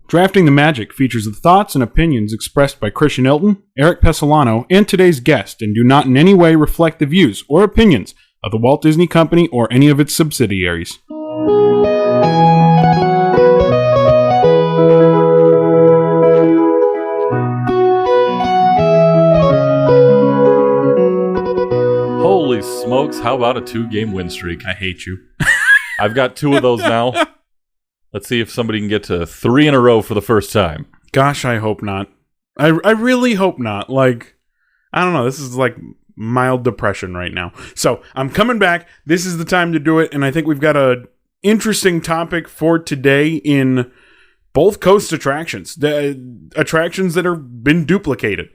Drafting the Magic features the thoughts and opinions expressed by Christian Ilton, Erik Pesolano, and today's guest, and do not in any way reflect the views or opinions of the Walt Disney Company or any of its subsidiaries. Holy smokes, how about a 2-game win streak? I hate you. I've got 2 of those now. Let's see if somebody can get to 3 in a row for the first time. Gosh, I hope not. I really hope not. Like, I don't know. This is like mild depression right now. So I'm coming back. This is the time to do it. And I think we've got a interesting topic for today in both coast attractions. The attractions that have been duplicated.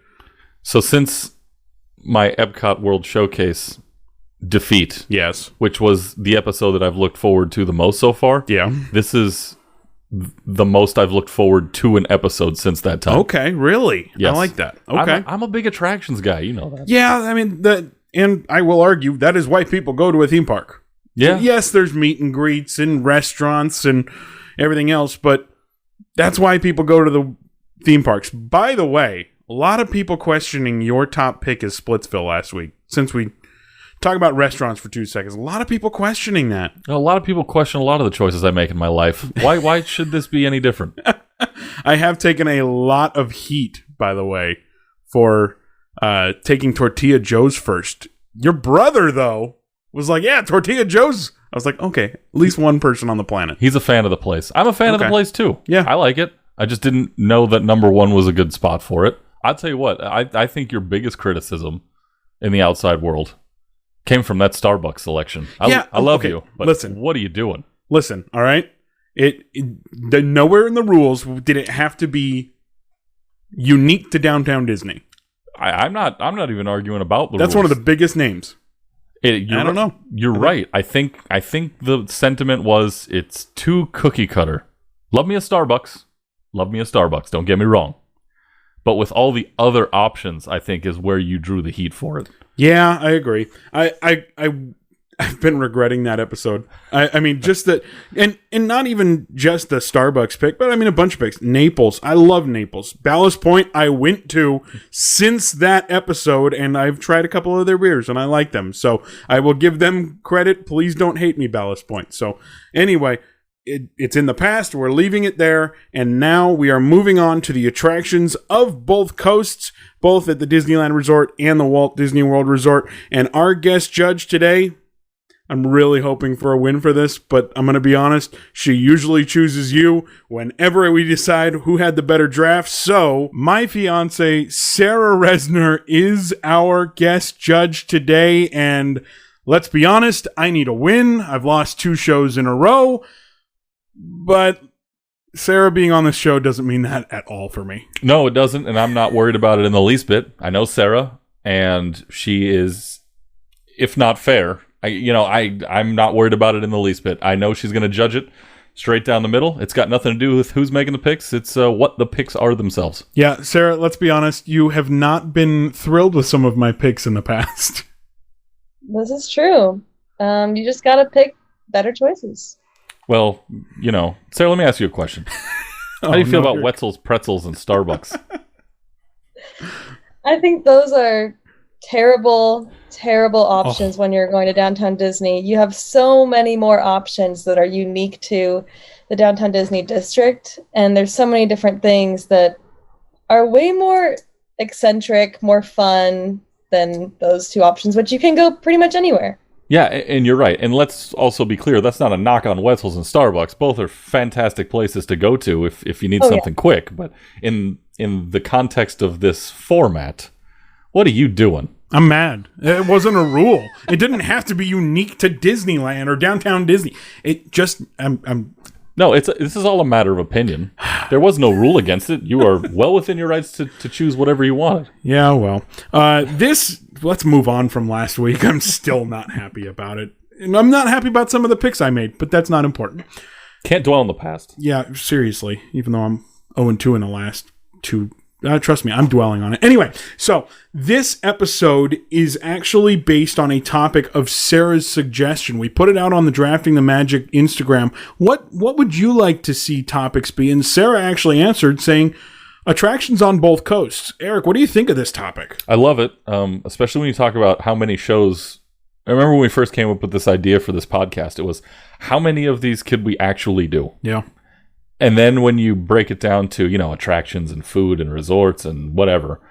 So since my Epcot World Showcase defeat, yes, which was the episode that I've looked forward to the most so far, yeah, this is the most I've looked forward to an episode since that time. Okay, really? Yes. I like that. Okay. I'm a big attractions guy, you know that. Yeah, I mean, and I will argue that is why people go to a theme park. Yeah. Yes, there's meet and greets and restaurants and everything else, but that's why people go to the theme parks. By the way, a lot of people questioning your top pick is Splitsville last week. Since we talk about restaurants for 2 seconds, a lot of people questioning that. A lot of people question a lot of the choices I make in my life. Why should this be any different? I have taken a lot of heat, by the way, for taking Tortilla Joe's first. Your brother, though, was like, yeah, Tortilla Joe's. I was like, okay, at least one person on the planet. He's a fan of the place. I'm a fan of the place, too. Yeah. I like it. I just didn't know that number 1 was a good spot for it. I'll tell you what, I think your biggest criticism in the outside world came from that Starbucks selection. I love you, but listen, what are you doing? Listen, all right? Nowhere in the rules did it have to be unique to Downtown Disney. I'm not even arguing about the rules. That's one of the biggest names. I don't know. You're right. I think the sentiment was it's too cookie cutter. Love me a Starbucks. Love me a Starbucks. Don't get me wrong. But with all the other options, I think is where you drew the heat for it. Yeah, I agree. I've been regretting that episode. I mean, just that, and not even just the Starbucks pick, but I mean a bunch of picks. Naples, I love Naples. Ballast Point, I went to since that episode, and I've tried a couple of their beers, and I like them. So I will give them credit. Please don't hate me, Ballast Point. So anyway, it's in the past. We're leaving it there, and now we are moving on to the attractions of both coasts, both at the Disneyland Resort and the Walt Disney World Resort. And our guest judge today, I'm really hoping for a win for this, but I'm going to be honest, she usually chooses you whenever we decide who had the better draft. So my fiance, Sara Rezner, is our guest judge today, and let's be honest, I need a win. I've lost 2 shows in a row. But Sarah being on this show doesn't mean that at all for me. No, it doesn't, and I'm not worried about it in the least bit. I know Sarah, and she is, if not fair, I'm not worried about it in the least bit. I know she's going to judge it straight down the middle. It's got nothing to do with who's making the picks. It's what the picks are themselves. Yeah, Sarah, let's be honest. You have not been thrilled with some of my picks in the past. This is true. You just got to pick better choices. Well, Sarah, let me ask you a question. How do you feel about Wetzel's Pretzels and Starbucks? I think those are terrible, terrible options when you're going to Downtown Disney. You have so many more options that are unique to the Downtown Disney district, and there's so many different things that are way more eccentric, more fun than those 2 options, but you can go pretty much anywhere. Yeah, and you're right. And let's also be clear, that's not a knock on Wetzel's and Starbucks. Both are fantastic places to go to if you need something quick. But in the context of this format, what are you doing? I'm mad. It wasn't a rule. It didn't have to be unique to Disneyland or Downtown Disney. It just, No, this is all a matter of opinion. There was no rule against it. You are well within your rights to choose whatever you wanted. Yeah, well. Let's move on from last week. I'm still not happy about it. And I'm not happy about some of the picks I made, but that's not important. Can't dwell on the past. Yeah, seriously. Even though I'm 0-2 in the last 2 Trust me, I'm dwelling on it. Anyway, so this episode is actually based on a topic of Sarah's suggestion. We put it out on the Drafting the Magic Instagram. What would you like to see topics be? And Sarah actually answered saying attractions on both coasts. Eric, what do you think of this topic? I love it, especially when you talk about how many shows. I remember when we first came up with this idea for this podcast, it was how many of these could we actually do? Yeah. And then when you break it down to, attractions and food and resorts and whatever,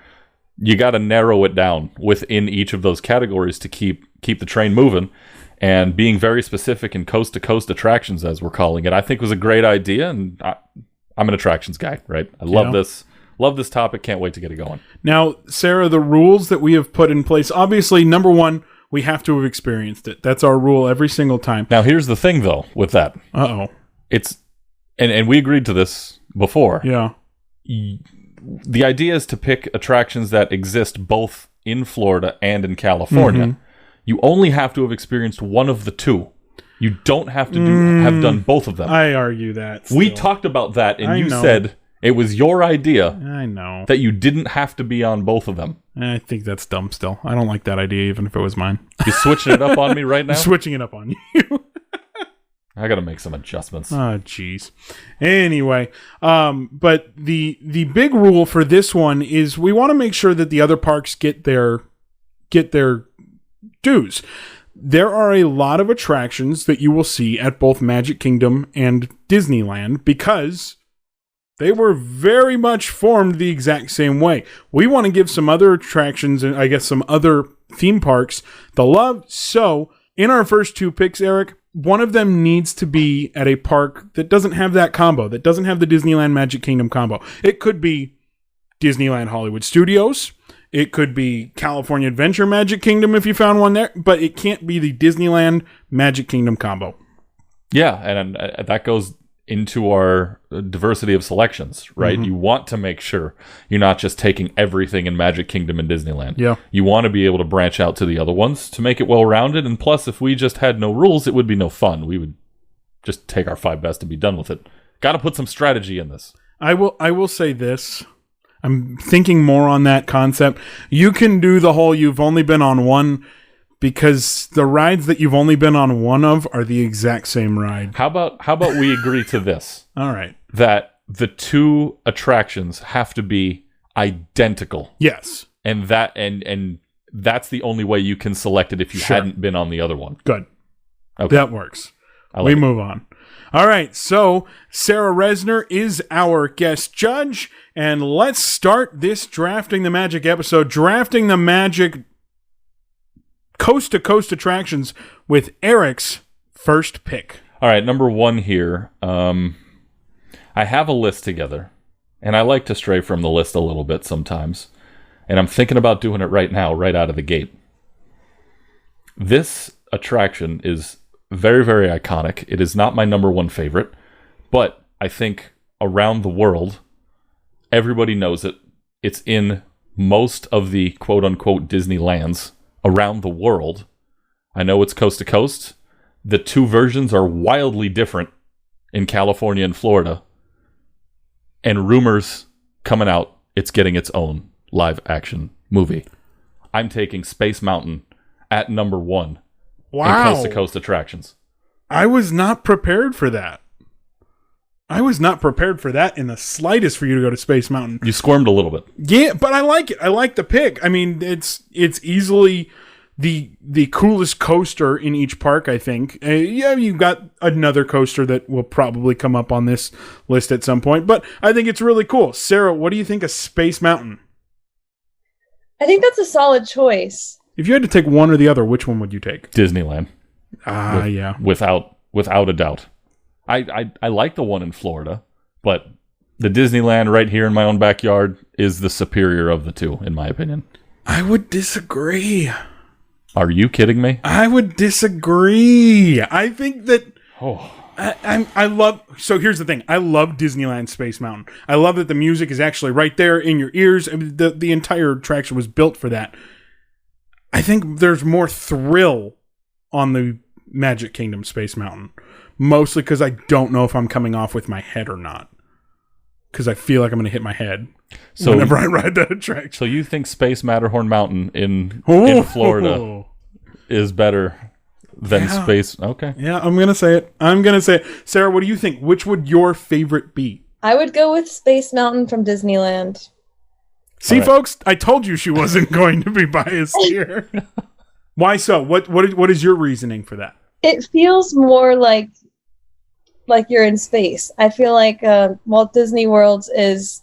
you got to narrow it down within each of those categories to keep the train moving. And being very specific in coast-to-coast attractions, as we're calling it, I think was a great idea. And I'm an attractions guy, right? I love this. Love this topic. Can't wait to get it going. Now, Sarah, the rules that we have put in place, obviously, number one, we have to have experienced it. That's our rule every single time. Now, here's the thing, though, with that. Uh-oh. It's... And we agreed to this before. Yeah. The idea is to pick attractions that exist both in Florida and in California. Mm-hmm. You only have to have experienced one of the two. You don't have to have done both of them. I argue that. We talked about that, and you said it was your idea. I know. That you didn't have to be on both of them. I think that's dumb still. I don't like that idea, even if it was mine. You switching it up on me right now? Switching it up on you. I got to make some adjustments. Oh, jeez. Anyway, but the big rule for this one is we want to make sure that the other parks get their dues. There are a lot of attractions that you will see at both Magic Kingdom and Disneyland because they were very much formed the exact same way. We want to give some other attractions and I guess some other theme parks the love. So in our first two picks, Eric, one of them needs to be at a park that doesn't have that combo, that doesn't have the Disneyland Magic Kingdom combo. It could be Disneyland Hollywood Studios. It could be California Adventure Magic Kingdom if you found one there, but it can't be the Disneyland Magic Kingdom combo. Yeah, and that goes into our diversity of selections, right? Mm-hmm. You want to make sure you're not just taking everything in Magic Kingdom and Disneyland. Yeah. You want to be able to branch out to the other ones to make it well-rounded, and plus, if we just had no rules, it would be no fun. We would just take our 5 best and be done with it. Got to put some strategy in this. I will say this. I'm thinking more on that concept. You can do the whole you've only been on one because the rides that you've only been on one of are the exact same ride. How about we agree to this? All right. That the two attractions have to be identical. Yes. And that's the only way you can select it if you hadn't been on the other one. Good. Okay. That works. We move on. All right, so Sara Rezner is our guest judge, and let's start this Drafting the Magic episode, Drafting the Magic coast-to-coast attractions with Eric's first pick. All right, number one here. I have a list together, and I like to stray from the list a little bit sometimes, and I'm thinking about doing it right now, right out of the gate. This attraction is very, very iconic. It is not my number one favorite, but I think around the world, everybody knows it. It's in most of the quote-unquote Disneylands around the world. I know it's coast to coast. The two versions are wildly different in California and Florida. And rumors coming out, it's getting its own live-action movie. I'm taking Space Mountain at number one. Wow. In coast-to-coast attractions. I was not prepared for that. I was not prepared for that in the slightest for you to go to Space Mountain. You squirmed a little bit. Yeah, but I like it. I like the pick. I mean, it's easily the coolest coaster in each park, I think. Yeah, you've got another coaster that will probably come up on this list at some point, but I think it's really cool. Sarah, what do you think of Space Mountain? I think that's a solid choice. If you had to take one or the other, which one would you take? Disneyland. Yeah. Without a doubt. I like the one in Florida, but the Disneyland right here in my own backyard is the superior of the two, in my opinion. I would disagree. Are you kidding me? I would disagree. I think that... I love... So here's the thing. I love Disneyland Space Mountain. I love that the music is actually right there in your ears. I mean, the entire attraction was built for that. I think there's more thrill on the Magic Kingdom Space Mountain. Mostly because I don't know if I'm coming off with my head or not. because I feel like I'm going to hit my head So whenever I ride that attraction. So you think Space Matterhorn Mountain in Florida is better than Space? Okay. Yeah, I'm going to say it. Sarah, what do you think? Which would your favorite be? I would go with Space Mountain from Disneyland. See, folks, I told you she wasn't going to be biased here. Why so? What is your reasoning for that? It feels more like you're in space. I feel like Walt Disney World is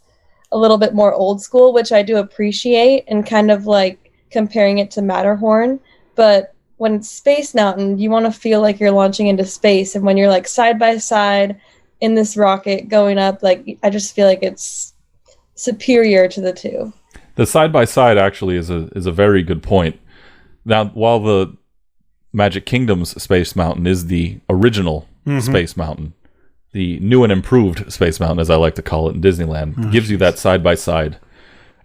a little bit more old school, which I do appreciate, and kind of like comparing it to Matterhorn. But when it's Space Mountain, you want to feel like you're launching into space, and when you're like side by side in this rocket going up, like I just feel like it's superior to the two. The side by side actually is a very good point. Now, while the Magic Kingdom's Space Mountain is the original Space Mountain, the new and improved Space Mountain, as I like to call it in Disneyland, gives you that side by side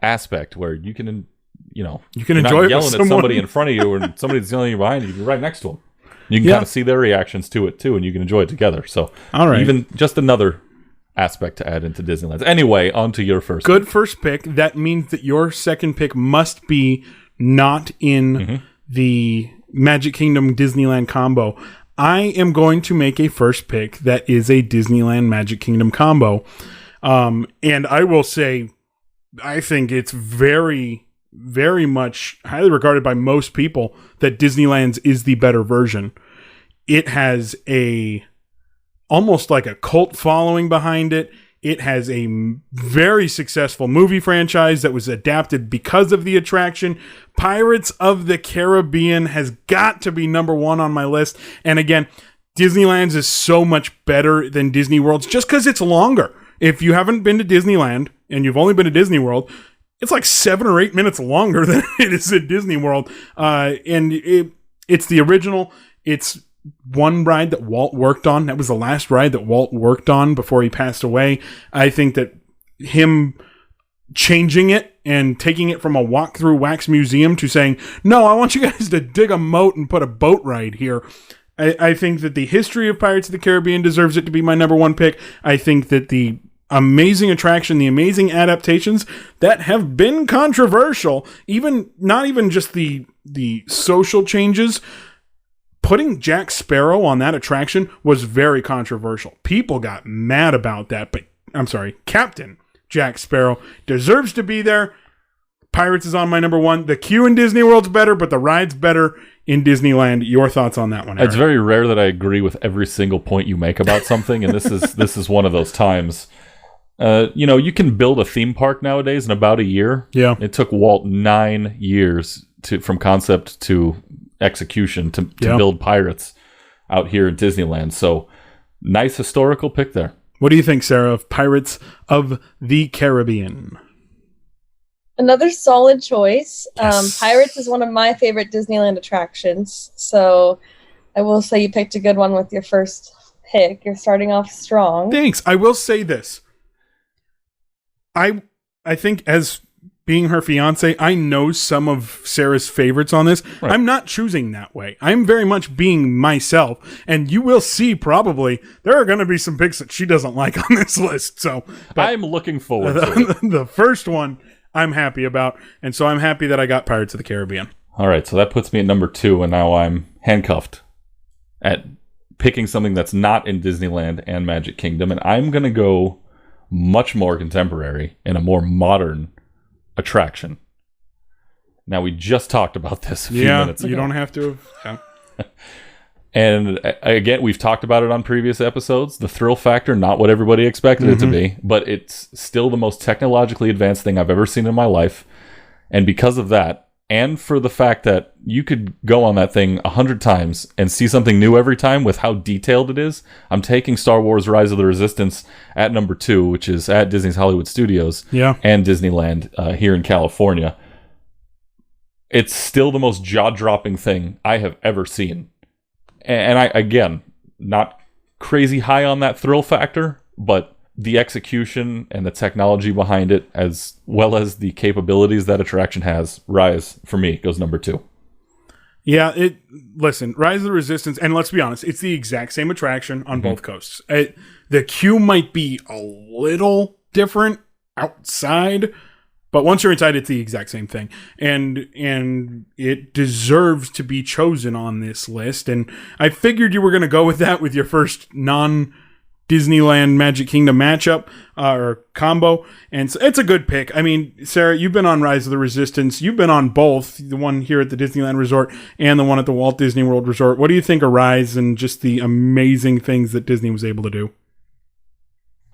aspect where you can, enjoy not it yelling with at someone. somebody in front of you or somebody's yelling you behind you. You're right next to them. You can kind of see their reactions to it too, and you can enjoy it together. So, all right, even just another aspect to add into Disneyland. Anyway, on to your first. Good first pick. That means that your second pick must be not in the Magic Kingdom Disneyland combo. I am going to make a first pick that is a Disneyland Magic Kingdom combo. And I will say, I think it's very, very much highly regarded by most people that Disneyland's is the better version. It has almost like a cult following behind it. It has a very successful movie franchise that was adapted because of the attraction. Pirates of the Caribbean has got to be number one on my list. And again, Disneyland's is so much better than Disney World's just because it's longer. If you haven't been to Disneyland and you've only been to Disney World, it's like 7 or 8 minutes longer than it is at Disney World. And it's the original. It's one ride that Walt worked on. That was the last ride that Walt worked on before he passed away. I think that him changing it and taking it from a walk-through wax museum to saying, no, I want you guys to dig a moat and put a boat ride here. I think that the history of Pirates of the Caribbean deserves it to be my number one pick. I think that the amazing attraction, the amazing adaptations that have been controversial, not even just the social changes. Putting Jack Sparrow on that attraction was very controversial. People got mad about that, but I'm sorry, Captain Jack Sparrow deserves to be there. Pirates is on my number one. The queue in Disney World's better, but the ride's better in Disneyland. Your thoughts on that one, Erik? It's very rare that I agree with every single point you make about something, and this is one of those times. You can build a theme park nowadays in about a year. Yeah. It took Walt 9 years from concept to execution to build Pirates out here at Disneyland. So nice historical pick there. What do you think, Sarah, of Pirates of the Caribbean? Another solid choice. Yes. Pirates is one of my favorite Disneyland attractions. So I will say you picked a good one with your first pick. You're starting off strong. Thanks. I will say this. I think as being her fiance, I know some of Sarah's favorites on this. Right. I'm not choosing that way. I'm very much being myself, and you will see probably there are going to be some picks that she doesn't like on this list. So I'm looking forward to it. The first one I'm happy about, and so I'm happy that I got Pirates of the Caribbean. All right, so that puts me at number 2, and now I'm handcuffed at picking something that's not in Disneyland and Magic Kingdom, and I'm going to go much more contemporary and a more modern attraction. Now, we just talked about this a few minutes ago. You don't have to. Yeah. And again, we've talked about it on previous episodes. The thrill factor, not what everybody expected it to be, but it's still the most technologically advanced thing I've ever seen in my life. And because of that, and for the fact that you could go on that thing 100 times and see something new every time with how detailed it is, I'm taking Star Wars Rise of the Resistance at number 2, which is at Disney's Hollywood Studios and Disneyland here in California. It's still the most jaw-dropping thing I have ever seen. And I, again, not crazy high on that thrill factor, but the execution and the technology behind it, as well as the capabilities that attraction has, Rise, for me, goes number 2. Yeah, listen, Rise of the Resistance, and let's be honest, it's the exact same attraction on both coasts. The queue might be a little different outside, but once you're inside, it's the exact same thing. And it deserves to be chosen on this list. And I figured you were going to go with that with your first non-Disneyland Magic Kingdom matchup or combo. And so it's a good pick. I mean, Sarah, you've been on Rise of the Resistance. You've been on both, the one here at the Disneyland Resort and the one at the Walt Disney World Resort. What do you think of Rise and just the amazing things that Disney was able to do?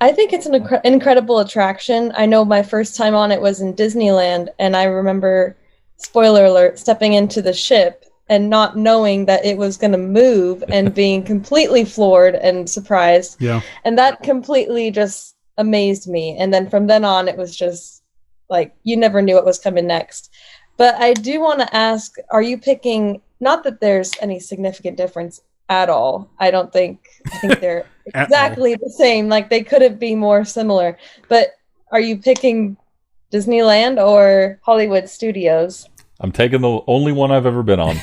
I think it's an incredible attraction. I know my first time on it was in Disneyland, and I remember, spoiler alert, stepping into the ship and not knowing that it was going to move and being completely floored and surprised. Yeah. And that completely just amazed me. And then from then on, it was just like, you never knew what was coming next. But I do want to ask, are you picking, not that there's any significant difference at all. I think they're exactly the same. Like, they couldn't be more similar. But are you picking Disneyland or Hollywood Studios? I'm taking the only one I've ever been on.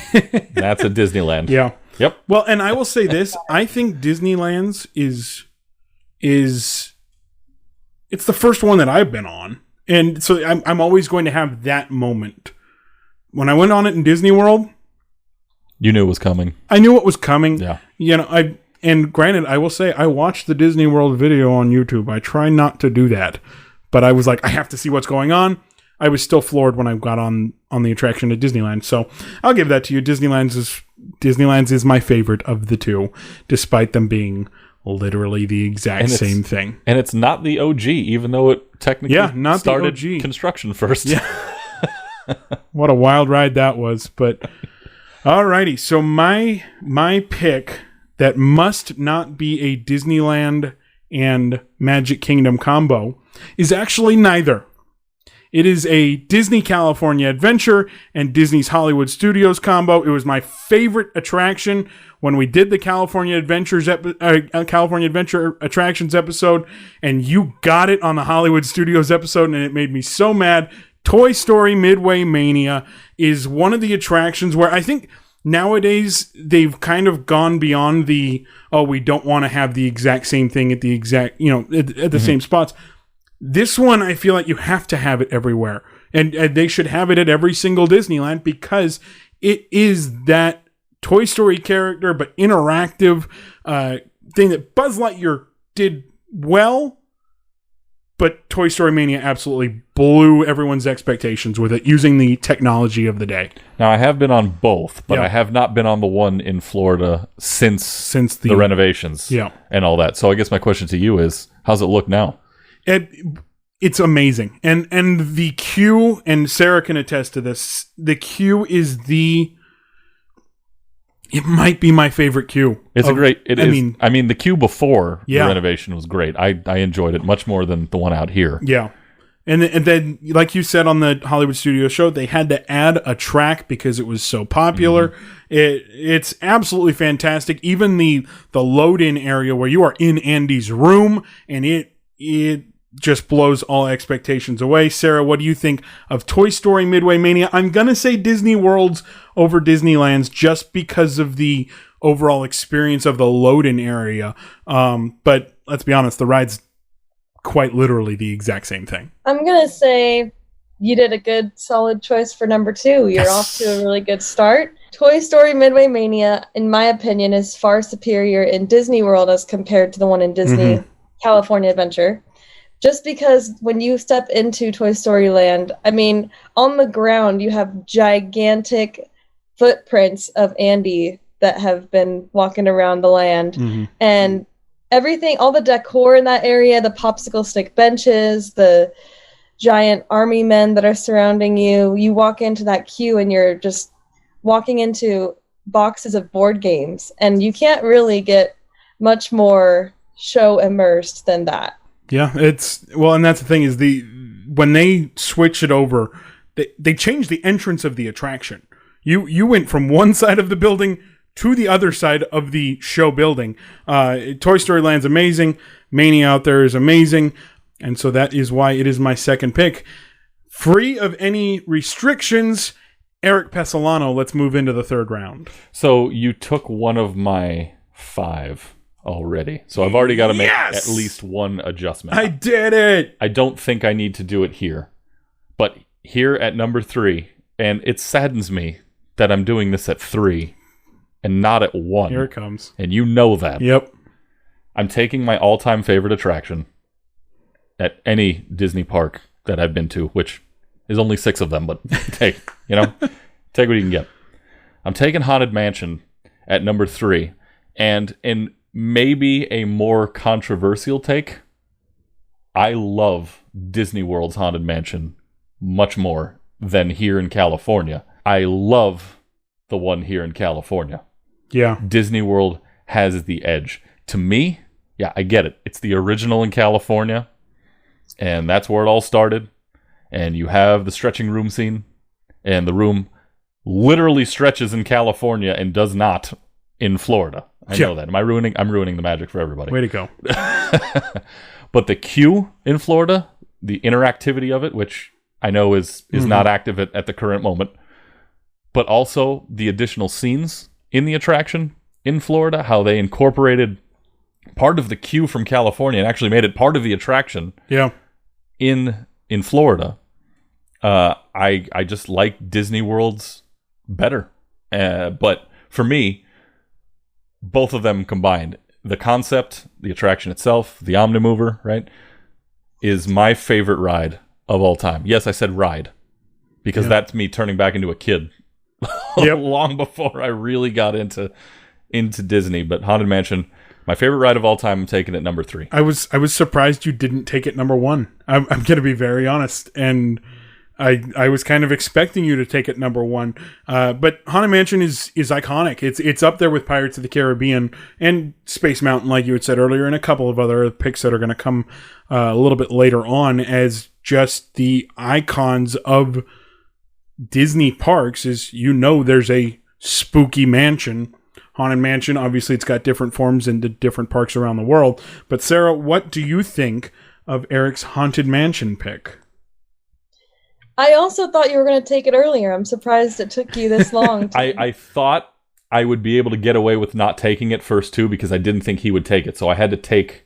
That's at Disneyland. Yeah. Yep. Well, and I will say this. I think Disneyland's is it's the first one that I've been on. And so I'm always going to have that moment. When I went on it in Disney World, you knew it was coming. I knew it was coming. Yeah. You know, and granted, I will say I watched the Disney World video on YouTube. I try not to do that, but I was like, I have to see what's going on. I was still floored when I got on the attraction at Disneyland. So I'll give that to you. Disneyland's is my favorite of the two, despite them being literally the exact same thing. And it's not the OG, even though it technically not started the OG. Construction first. Yeah. What a wild ride that was. But alrighty, so my pick that must not be a Disneyland and Magic Kingdom combo is actually neither. It is a Disney California Adventure and Disney's Hollywood Studios combo. It was my favorite attraction when we did the California Adventure Attractions episode, and you got it on the Hollywood Studios episode, and it made me so mad. Toy Story Midway Mania is one of the attractions where I think nowadays they've kind of gone beyond we don't want to have the exact same thing at the exact, at the same spots. This one, I feel like you have to have it everywhere. And they should have it at every single Disneyland because it is that Toy Story character, but interactive thing that Buzz Lightyear did well, but Toy Story Mania absolutely blew everyone's expectations with it using the technology of the day. Now, I have been on both, but I have not been on the one in Florida since the renovations and all that. So I guess my question to you is, how's it look now? It's amazing. And the queue, and Sarah can attest to this, the queue is it might be my favorite queue. I mean, the queue before the renovation was great. I enjoyed it much more than the one out here. Yeah. And then, like you said on the Hollywood Studios show, they had to add a track because it was so popular. Mm-hmm. It's absolutely fantastic. Even the load-in area where you are in Andy's room, and it just blows all expectations away. Sarah, what do you think of Toy Story Midway Mania? I'm going to say Disney World's over Disneyland's just because of the overall experience of the load-in area. But let's be honest, the ride's quite literally the exact same thing. I'm going to say you did a good, solid choice for number 2. You're off to a really good start. Toy Story Midway Mania, in my opinion, is far superior in Disney World as compared to the one in Disney California Adventure. Just because when you step into Toy Story Land, I mean, on the ground, you have gigantic footprints of Andy that have been walking around the land. Mm-hmm. And everything, all the decor in that area, the popsicle stick benches, the giant army men that are surrounding you, you walk into that queue and you're just walking into boxes of board games. And you can't really get much more show immersed than that. Yeah, and that's the thing is when they switch it over, they change the entrance of the attraction. You went from one side of the building to the other side of the show building. Toy Story Land's amazing. Mania out there is amazing. And so that is why it is my second pick. Free of any restrictions, Erik Pesolano, let's move into the third round. So you took one of my 5 already. So I've already got to make Yes! at least one adjustment. I did it! I don't think I need to do it here. But here at number 3, and it saddens me that I'm doing this at 3 and not at 1. Here it comes. And you know that. Yep. I'm taking my all-time favorite attraction at any Disney park that I've been to, which is only 6 of them, but take what you can get. I'm taking Haunted Mansion at number 3, and in maybe a more controversial take, I love Disney World's Haunted Mansion much more than here in California. I love the one here in California. Yeah. Disney World has the edge. To me, yeah, I get it. It's the original in California, and that's where it all started. And you have the stretching room scene, and the room literally stretches in California and does not in Florida. I know that. I'm ruining the magic for everybody. Way to go. But the queue in Florida, the interactivity of it, which I know is not active at the current moment, but also the additional scenes in the attraction in Florida, how they incorporated part of the queue from California and actually made it part of the attraction. Yeah. In Florida. I just like Disney World's better. But for me, both of them combined, the concept, the attraction itself, the Omnimover, right, is my favorite ride of all time. Yes, I said ride, because that's me turning back into a kid long before I really got into Disney. But Haunted Mansion, my favorite ride of all time, I'm taking it number 3. I was surprised you didn't take it number 1. I'm going to be very honest, and I was kind of expecting you to take it number 1. But Haunted Mansion is iconic. It's up there with Pirates of the Caribbean and Space Mountain, like you had said earlier, and a couple of other picks that are going to come a little bit later on as just the icons of Disney parks. Is there's a spooky mansion. Haunted Mansion, obviously it's got different forms in the different parks around the world. But Sarah, what do you think of Eric's Haunted Mansion pick? I also thought you were going to take it earlier. I'm surprised it took you this long. I thought I would be able to get away with not taking it first too, because I didn't think he would take it. So I had to take...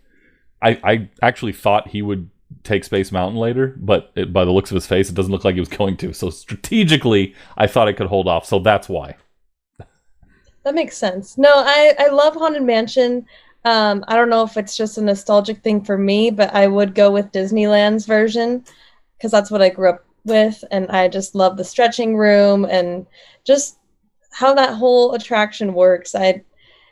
I actually thought he would take Space Mountain later, but by the looks of his face, it doesn't look like he was going to. So strategically, I thought I could hold off. So that's why. That makes sense. No, I love Haunted Mansion. I don't know if it's just a nostalgic thing for me, but I would go with Disneyland's version because that's what I grew up with, and I just love the stretching room and just how that whole attraction works.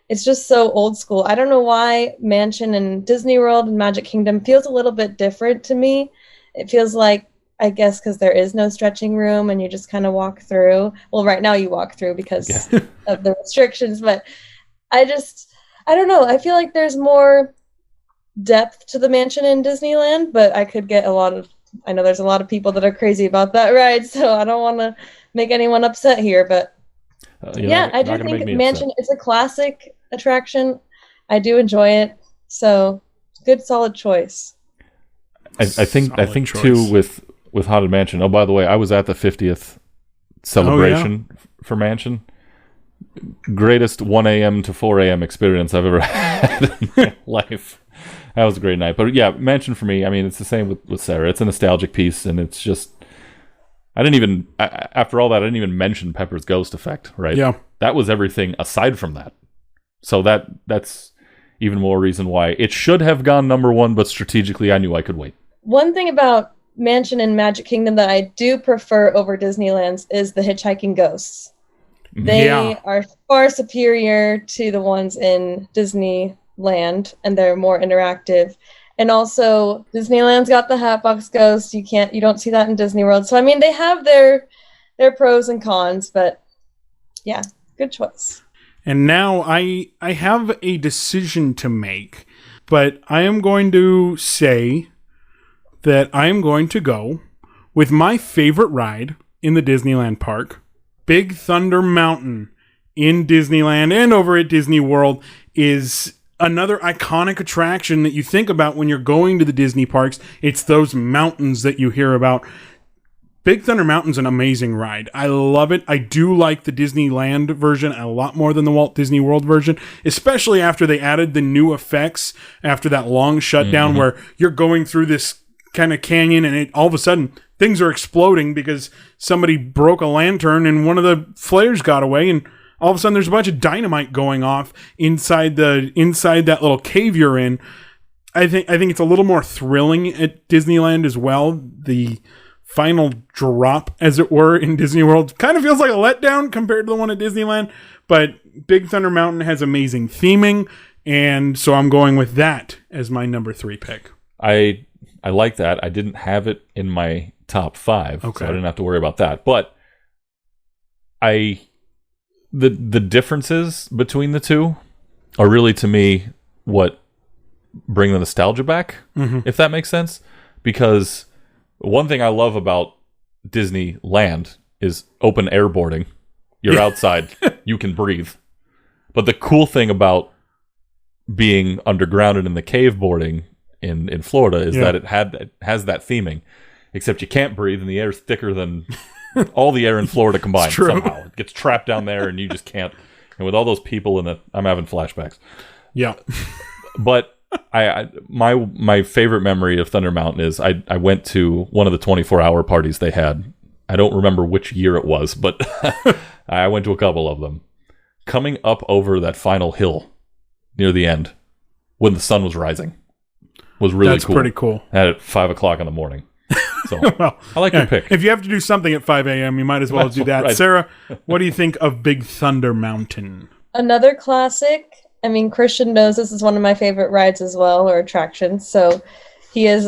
It's just so old school. I don't know why Mansion and Disney World and Magic Kingdom feels a little bit different to me. It feels like, I guess, because there is no stretching room and you just kind of walk through. Well, right now you walk through because of the restrictions, but I don't know. I feel like there's more depth to the mansion in Disneyland, but I could get I know there's a lot of people that are crazy about that ride, so I don't want to make anyone upset here, but I do think Mansion is a classic attraction. I do enjoy it, so good, solid choice. I think too with Haunted Mansion. Oh, by the way, I was at the 50th celebration for Mansion. Greatest 1 a.m. to 4 a.m. experience I've ever had in my life. That was a great night. But yeah, Mansion for me, I mean, it's the same with Sarah. It's a nostalgic piece, and it's just... after all that, I didn't even mention Pepper's Ghost Effect, right? Yeah. That was everything aside from that. So that's even more reason why it should have gone number 1, but strategically I knew I could wait. One thing about Mansion and Magic Kingdom that I do prefer over Disneyland's is the hitchhiking ghosts. They are far superior to the ones in Disneyland, and they're more interactive. And also, Disneyland's got the Hatbox Ghost. You don't see that in Disney World. So I mean, they have their pros and cons, but yeah, good choice. And now I have a decision to make, but I am going to say that I am going to go with my favorite ride in the Disneyland park. Big Thunder Mountain in Disneyland and over at Disney World is another iconic attraction that you think about when you're going to the Disney parks. It's those mountains that you hear about. Big Thunder Mountain's an amazing ride. I love it. I do like the Disneyland version a lot more than the Walt Disney World version, especially after they added the new effects after that long shutdown where you're going through this kind of canyon and all of a sudden things are exploding because somebody broke a lantern and one of the flares got away, and all of a sudden there's a bunch of dynamite going off inside that little cave you're in. I think it's a little more thrilling at Disneyland as well. The final drop, as it were, in Disney World kind of feels like a letdown compared to the one at Disneyland, but Big Thunder Mountain has amazing theming, and so I'm going with that as my number 3 pick. I like that. I didn't have it in my top 5, so I didn't have to worry about that. But the differences between the two are really, to me, what bring the nostalgia back, if that makes sense. Because one thing I love about Disneyland is open air boarding. You're outside, you can breathe. But the cool thing about being underground and in the cave boarding in Florida is that it has that theming, except you can't breathe and the air's thicker than all the air in Florida combined somehow. It gets trapped down there and you just can't. And with all those people in it, I'm having flashbacks. Yeah. But my favorite memory of Thunder Mountain is I went to one of the 24-hour parties they had. I don't remember which year it was, but I went to a couple of them. Coming up over that final hill near the end when the sun was rising was really cool. That's pretty cool. At 5 o'clock in the morning. So well, I like your pick. If you have to do something at 5 a.m., you might as well do that. Right. Sarah, what do you think of Big Thunder Mountain? Another classic. I mean, Christian knows this is one of my favorite rides as well, or attractions. So he is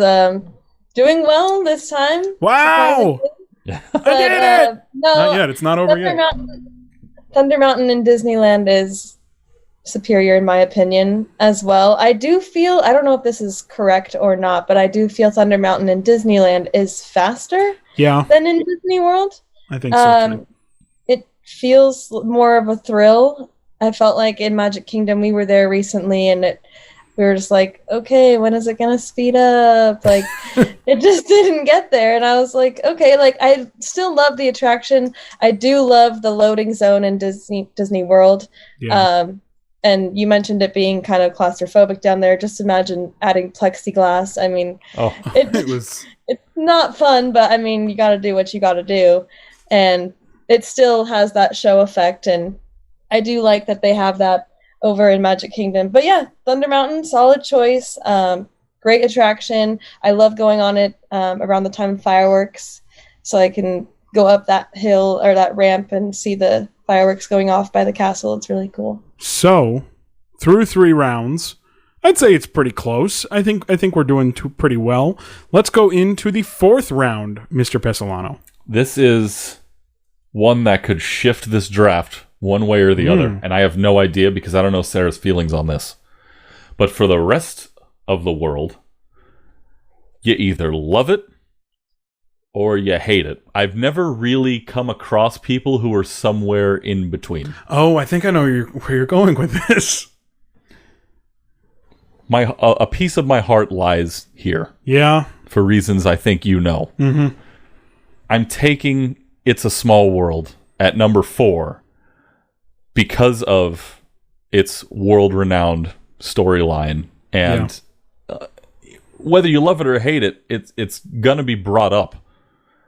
doing well this time. Wow! I did it! No, not yet. It's not over yet. Thunder Mountain in Disneyland is superior in my opinion as well. I do feel, I don't know if this is correct or not, but I do feel Thunder Mountain in Disneyland is faster than in Disney World. I think so too. It feels more of a thrill. I felt like in Magic Kingdom, we were there recently, and we were just like, okay, when is it going to speed up? Like, it just didn't get there. And I was like, okay, like, I still love the attraction. I do love the loading zone in Disney World. Yeah. And you mentioned it being kind of claustrophobic down there. Just imagine adding plexiglass. I mean, it's not fun, but I mean, you got to do what you got to do. And it still has that show effect. And I do like that they have that over in Magic Kingdom. But yeah, Thunder Mountain, solid choice. Great attraction. I love going on it around the time of fireworks, so I can go up that hill or that ramp and see the fireworks going off by the castle. It's really cool. So, through 3 rounds, I'd say it's pretty close. I think we're doing pretty well. Let's go into the 4th round, Mr. Pesolano. This is one that could shift this draft one way or the other, and I have no idea because I don't know Sarah's feelings on this. But for the rest of the world, you either love it or you hate it. I've never really come across people who are somewhere in between. Oh, I think I know where you're going with this. A piece of my heart lies here. Yeah. For reasons I think you know. Mm-hmm. I'm taking It's a Small World at number 4 because of its world-renowned storyline. And whether you love it or hate it, it's going to be brought up.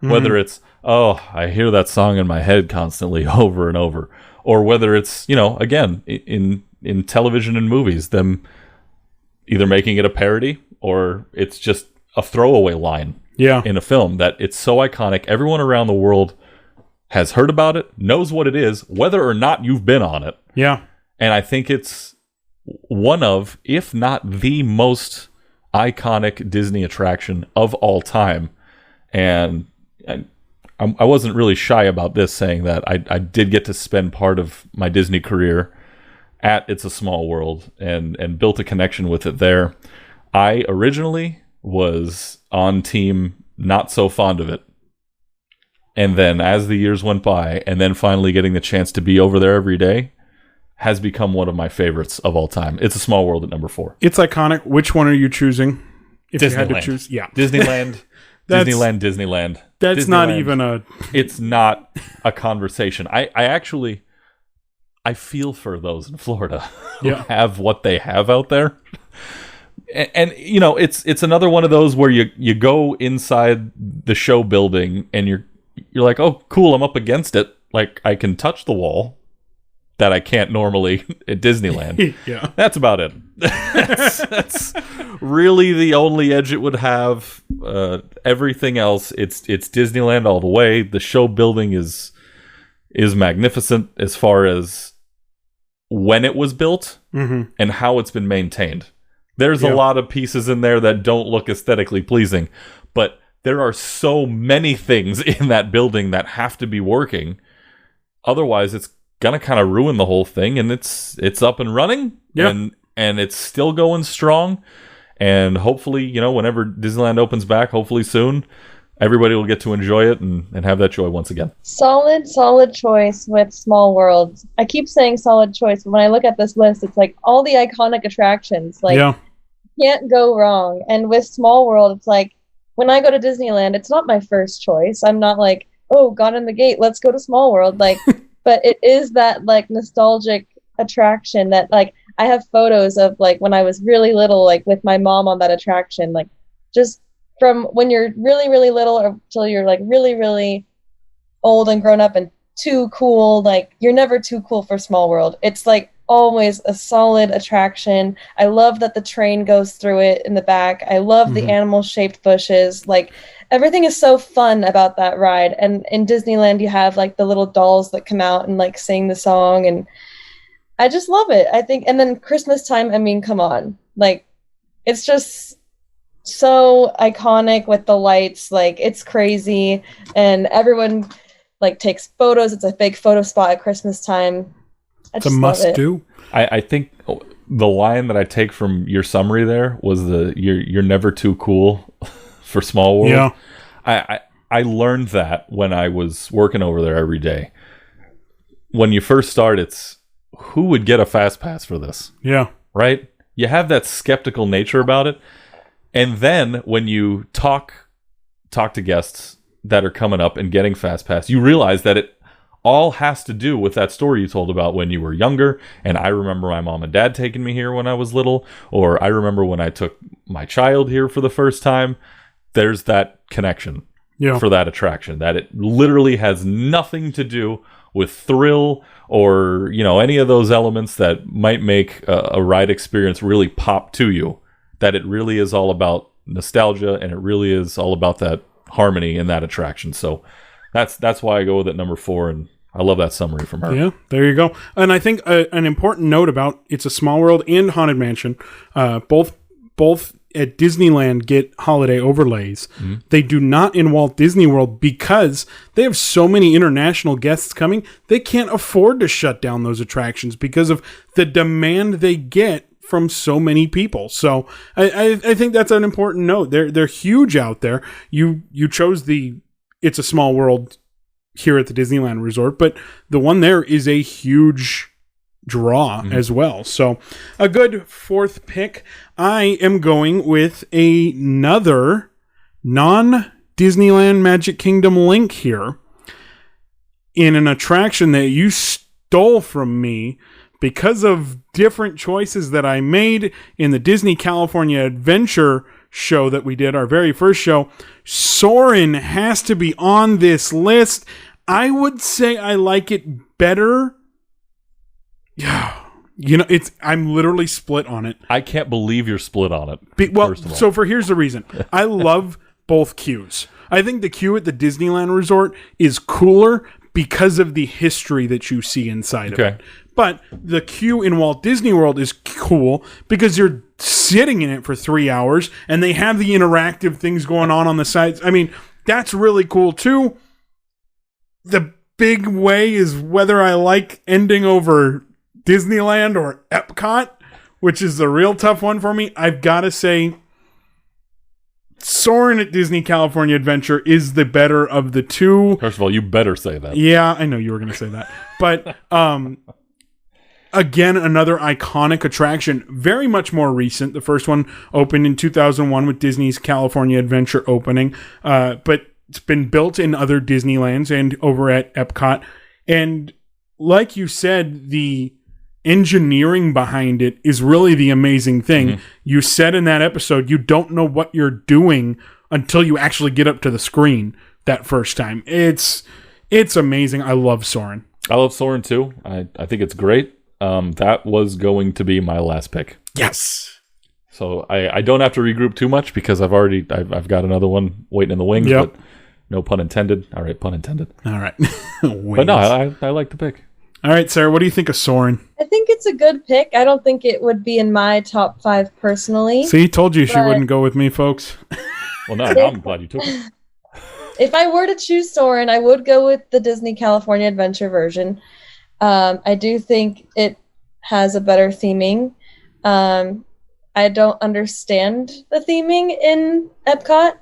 Whether it's, oh, I hear that song in my head constantly over and over. Or whether it's, again, in television and movies, them either making it a parody or it's just a throwaway line in a film that it's so iconic. Everyone around the world has heard about it, knows what it is, whether or not you've been on it. Yeah. And I think it's one of, if not the most iconic Disney attraction of all time. And I wasn't really shy about this, saying that I did get to spend part of my Disney career at It's a Small World and built a connection with it there. I originally was on team not so fond of it. And then as the years went by, and then finally getting the chance to be over there every day, has become one of my favorites of all time. It's a Small World at number 4. It's iconic. Which one are you choosing? If Disneyland. You had to choose, Disneyland. Disneyland. That's Disneyland, not even a... It's not a conversation. I actually... I feel for those in Florida who have what they have out there. And you know, it's another one of those where you go inside the show building and you're like, oh, cool, I'm up against it. Like, I can touch the wall that I can't normally at Disneyland. Yeah. That's about it. That's really the only edge it would have. Everything else, it's Disneyland all the way. The show building is magnificent as far as when it was built and how it's been maintained. There's a lot of pieces in there that don't look aesthetically pleasing, but there are so many things in that building that have to be working. Otherwise, it's gonna kind of ruin the whole thing, and it's up and running, and it's still going strong. And hopefully, you know, whenever Disneyland opens back, hopefully soon, everybody will get to enjoy it and have that joy once again. Solid choice with Small World. I keep saying solid choice, but when I look at this list, it's like all the iconic attractions. Like, can't go wrong. And with Small World, it's like, when I go to Disneyland, it's not my first choice. I'm not like, oh, got in the gate, let's go to Small World. Like, but it is that like nostalgic attraction that like I have photos of like when I was really little, like with my mom on that attraction, like just from when you're really, really little until you're like really, really old and grown up and too cool. Like, you're never too cool for Small World. It's like always a solid attraction. I love that the train goes through it in the back. I love the animal shaped bushes. Like, everything is so fun about that ride. And in Disneyland, you have like the little dolls that come out and like sing the song. And I just love it. I think, and then Christmas time, I mean, come on. Like, it's just so iconic with the lights. Like, it's crazy. And everyone like takes photos. It's a big photo spot at Christmas time. It's a must do. I think the line that I take from your summary there was you're never too cool for Small World. Yeah. I learned that when I was working over there every day. When you first start, it's who would get a fast pass for this? Yeah. Right? You have that skeptical nature about it. And then when you talk to guests that are coming up and getting fast pass, you realize that it all has to do with that story you told about when you were younger. And I remember my mom and dad taking me here when I was little, or I remember when I took my child here for the first time. There's that connection for that attraction, that it literally has nothing to do with thrill or, you know, any of those elements that might make a ride experience really pop to you. That it really is all about nostalgia, and it really is all about that harmony in that attraction. So that's why I go with it number 4, and I love that summary from her. Yeah, there you go. And I think an important note about It's a Small World and Haunted Mansion, both at Disneyland get holiday overlays. They do not in Walt Disney World because they have so many international guests coming. They can't afford to shut down those attractions because of the demand they get from so many people. So I think that's an important note. They're huge out there. You chose the It's a Small World here at the Disneyland Resort, but the one there is a huge draw as well. So a good 4th pick. I am going with another non-Disneyland Magic Kingdom link here in an attraction that you stole from me because of different choices that I made in the Disney California Adventure show that we did, our very first show. Soarin' has to be on this list. I would say I like it better. Yeah. You know, I'm literally split on it. I can't believe you're split on it. Here's the reason. I love both queues. I think the queue at the Disneyland Resort is cooler because of the history that you see inside of it. But the queue in Walt Disney World is cool because you're sitting in it for 3 hours and they have the interactive things going on the sides. I mean, that's really cool too. The big way is whether I like ending over Disneyland or Epcot, which is the real tough one for me. I've got to say Soarin' at Disney California Adventure is the better of the two. First of all, you better say that. Yeah, I know you were going to say that. But again, another iconic attraction, very much more recent. The first one opened in 2001 with Disney's California Adventure opening, but it's been built in other Disneylands and over at Epcot. And like you said, the engineering behind it is really the amazing thing. Mm-hmm. You said in that episode, you don't know what you're doing until you actually get up to the screen that first time. It's amazing. I love Soarin'. I love Soarin' too. I think it's great. That was going to be my last pick. Yes. So I don't have to regroup too much because I've got another one waiting in the wings, but no pun intended. All right, pun intended. All right. But no, I like the pick. All right, Sarah, what do you think of Soarin'? I think it's a good pick. I don't think it would be in my top 5 personally. See, told you she wouldn't go with me, folks. Well, no, I'm glad you took it. If I were to choose Soarin', I would go with the Disney California Adventure version. I do think it has a better theming. I don't understand the theming in Epcot.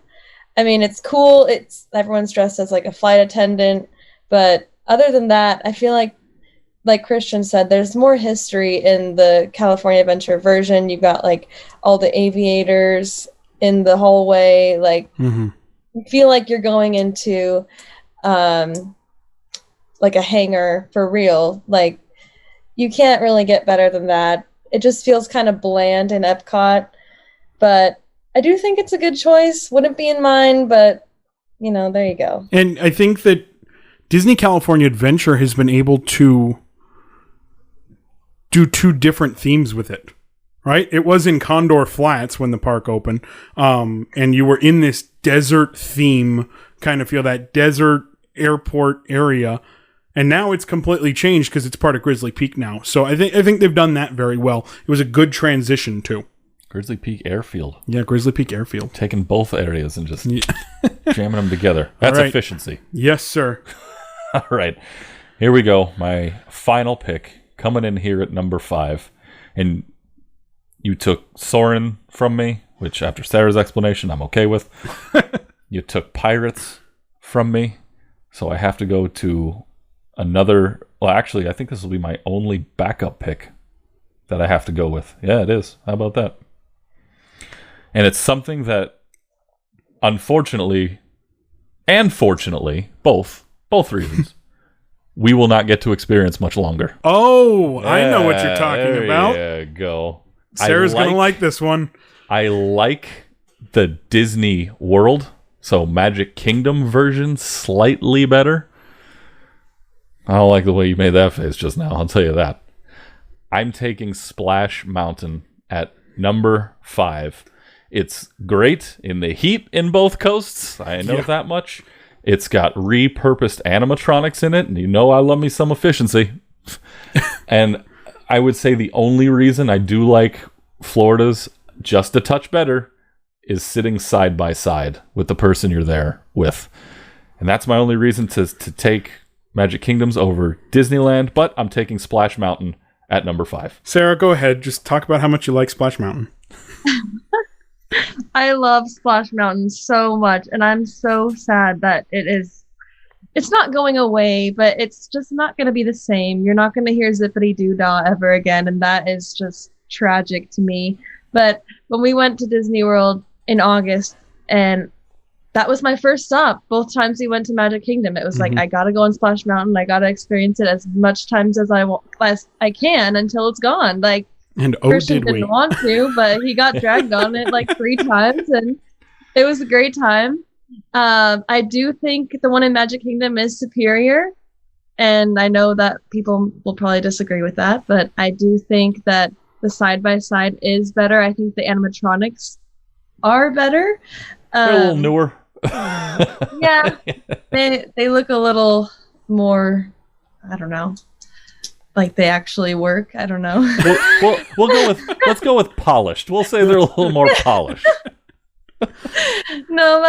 I mean, it's cool. Everyone's dressed as like a flight attendant, but other than that, I feel like Christian said, there's more history in the California Adventure version. You've got like all the aviators in the hallway. Like, you feel like you're going into like a hangar for real. Like, you can't really get better than that. It just feels kind of bland in Epcot, but I do think it's a good choice. Wouldn't be in mine, but there you go. And I think that Disney California Adventure has been able to do 2 different themes with it, right? It was in Condor Flats when the park opened, and you were in this desert theme, kind of feel that desert airport area, and now it's completely changed because it's part of Grizzly Peak now. So I think they've done that very well. It was a good transition too. Grizzly Peak Airfield. Yeah, Grizzly Peak Airfield. Taking both areas and just jamming them together. That's efficiency. Yes, sir. All right. Here we go. My final pick coming in here at number 5. And you took Soarin' from me, which after Sarah's explanation, I'm okay with. You took Pirates from me. So I have to go to another. Well, actually, I think this will be my only backup pick that I have to go with. Yeah, it is. How about that? And it's something that, unfortunately, and fortunately, both reasons, we will not get to experience much longer. Oh, I know what you're talking about. There you go. Sarah's going to like this one. I like the Disney World, so Magic Kingdom version, slightly better. I don't like the way you made that face just now, I'll tell you that. I'm taking Splash Mountain at number 5. It's great in the heat in both coasts. I know that much. It's got repurposed animatronics in it, and I love me some efficiency. And I would say the only reason I do like Florida's just a touch better is sitting side by side with the person you're there with. And that's my only reason to take Magic Kingdoms over Disneyland, but I'm taking Splash Mountain at number 5. Sarah, go ahead. Just talk about how much you like Splash Mountain. I love Splash Mountain so much, and I'm so sad that it's not going away, but it's just not going to be the same. You're not going to hear Zippity Doo Dah ever again, and that is just tragic to me. But when we went to Disney World in August, and that was my first stop. Both times we went to Magic Kingdom, it was like, I got to go on Splash Mountain. I got to experience it as much times as I can until it's gone. Like, and Christian didn't want to, but he got dragged on it like 3 times, and it was a great time. I do think the one in Magic Kingdom is superior, and I know that people will probably disagree with that, but I do think that the side-by-side is better. I think the animatronics are better. They're a little newer. Yeah, they look a little more, I don't know, like they actually work. I don't know. Let's go with polished. We'll say they're a little more polished. No,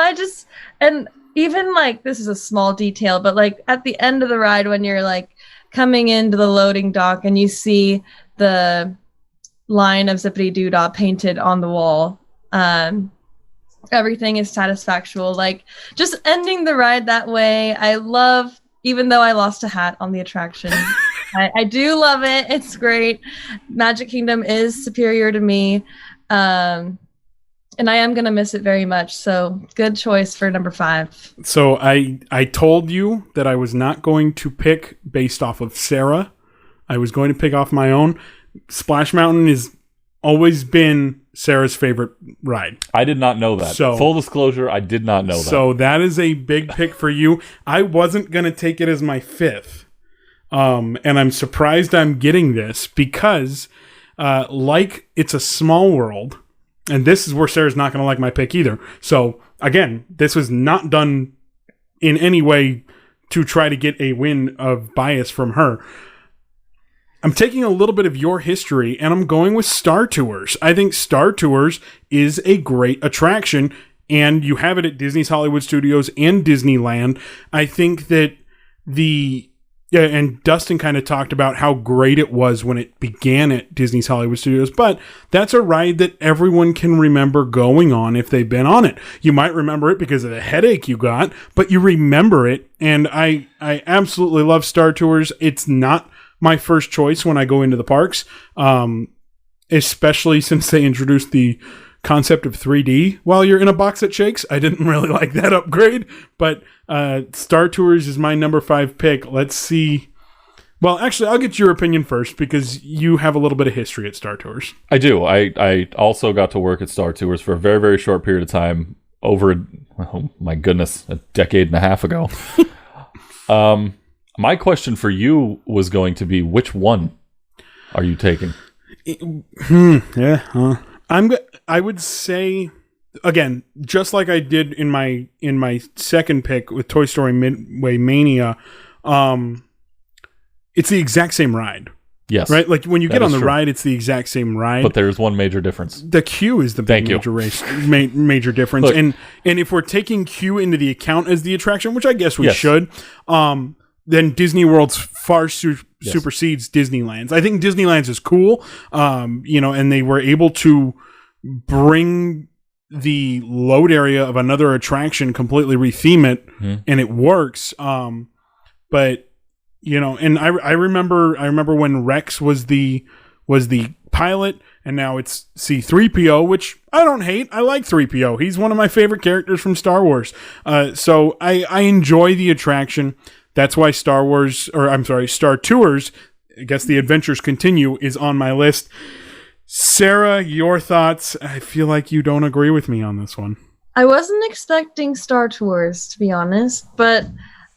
and even like, this is a small detail, but like at the end of the ride when you're like coming into the loading dock and you see the line of Zippity Doo Dah painted on the wall, everything is satisfactual. Like, just ending the ride that way. I love, even though I lost a hat on the attraction, I do love it. It's great. Magic Kingdom is superior to me. And I am going to miss it very much. So good choice for number 5. So I told you that I was not going to pick based off of Sara. I was going to pick off my own. Splash Mountain has always been Sarah's favorite ride. I did not know that. So, full disclosure, I did not know that. So that is a big pick for you. I wasn't going to take it as my 5th. And I'm surprised I'm getting this because like It's a Small World, and this is where Sarah's not going to like my pick either. So, again, this was not done in any way to try to get a win of bias from her. I'm taking a little bit of your history, and I'm going with Star Tours. I think Star Tours is a great attraction, and you have it at Disney's Hollywood Studios and Disneyland. I think that and Dustin kind of talked about how great it was when it began at Disney's Hollywood Studios, but that's a ride that everyone can remember going on if they've been on it. You might remember it because of the headache you got, but you remember it, and I absolutely love Star Tours. It's not my first choice when I go into the parks, especially since they introduced the concept of 3D while you're in a box that shakes. I didn't really like that upgrade, but Star Tours is my number 5 pick. Let's see. Well, actually, I'll get your opinion first because you have a little bit of history at Star Tours. I do. I also got to work at Star Tours for a very, very short period of time over, oh my goodness, a decade and a half ago. My question for you was going to be, which one are you taking? I would say, again, just like I did in my second pick with Toy Story Midway Mania, it's the exact same ride. Yes. Right? Like when you get on the true. ride, it's the exact same ride. But there's one major difference. The queue is the major difference. Look, and if we're taking queue into the account as the attraction, which I guess we should, then Disney World's far supersedes Disneyland's. I think Disneyland's is cool, and they were able to bring the load area of another attraction, completely retheme it, and it works. But and I remember when Rex was the pilot, and now it's C-3PO, which I don't hate. I like 3PO. He's one of my favorite characters from Star Wars. So I enjoy the attraction. That's why Star Tours, I guess the adventures continue, is on my list. Sara, your thoughts? I feel like you don't agree with me on this one. I wasn't expecting Star Tours, to be honest, but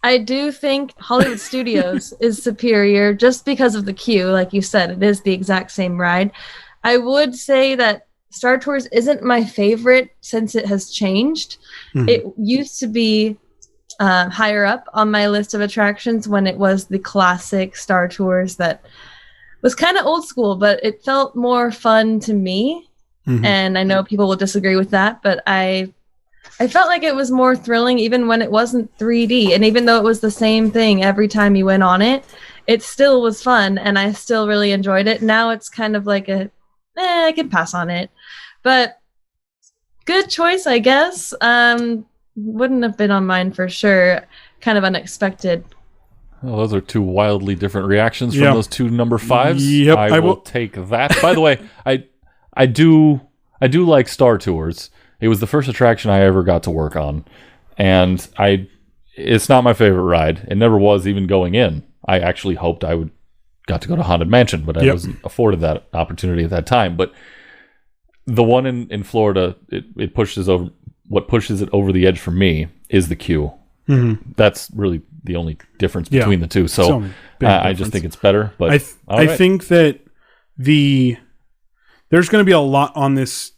I do think Hollywood Studios is superior just because of the queue. Like you said, it is the exact same ride. I would say that Star Tours isn't my favorite since it has changed. Mm-hmm. It used to be higher up on my list of attractions when it was the classic Star Tours that was kind of old school, but it felt more fun to me. Mm-hmm. And I know people will disagree with that, but I felt like it was more thrilling even when it wasn't 3D. And even though it was the same thing every time you went on it, it still was fun, and I still really enjoyed it. Now it's kind of like I can pass on it. But good choice, I guess. Wouldn't have been on mine for sure. Kind of unexpected. Well, those are two wildly different reactions from those two number 5s. Yep, I will take that. By the way, I do like Star Tours. It was the first attraction I ever got to work on, and it's not my favorite ride. It never was, even going in. I actually hoped I got to go to Haunted Mansion, but I wasn't afforded that opportunity at that time. But the one in Florida, it pushes over. What pushes it over the edge for me is the queue. Mm-hmm. That's really the only difference between the two. So I just think it's better. But I think that there's going to be a lot on this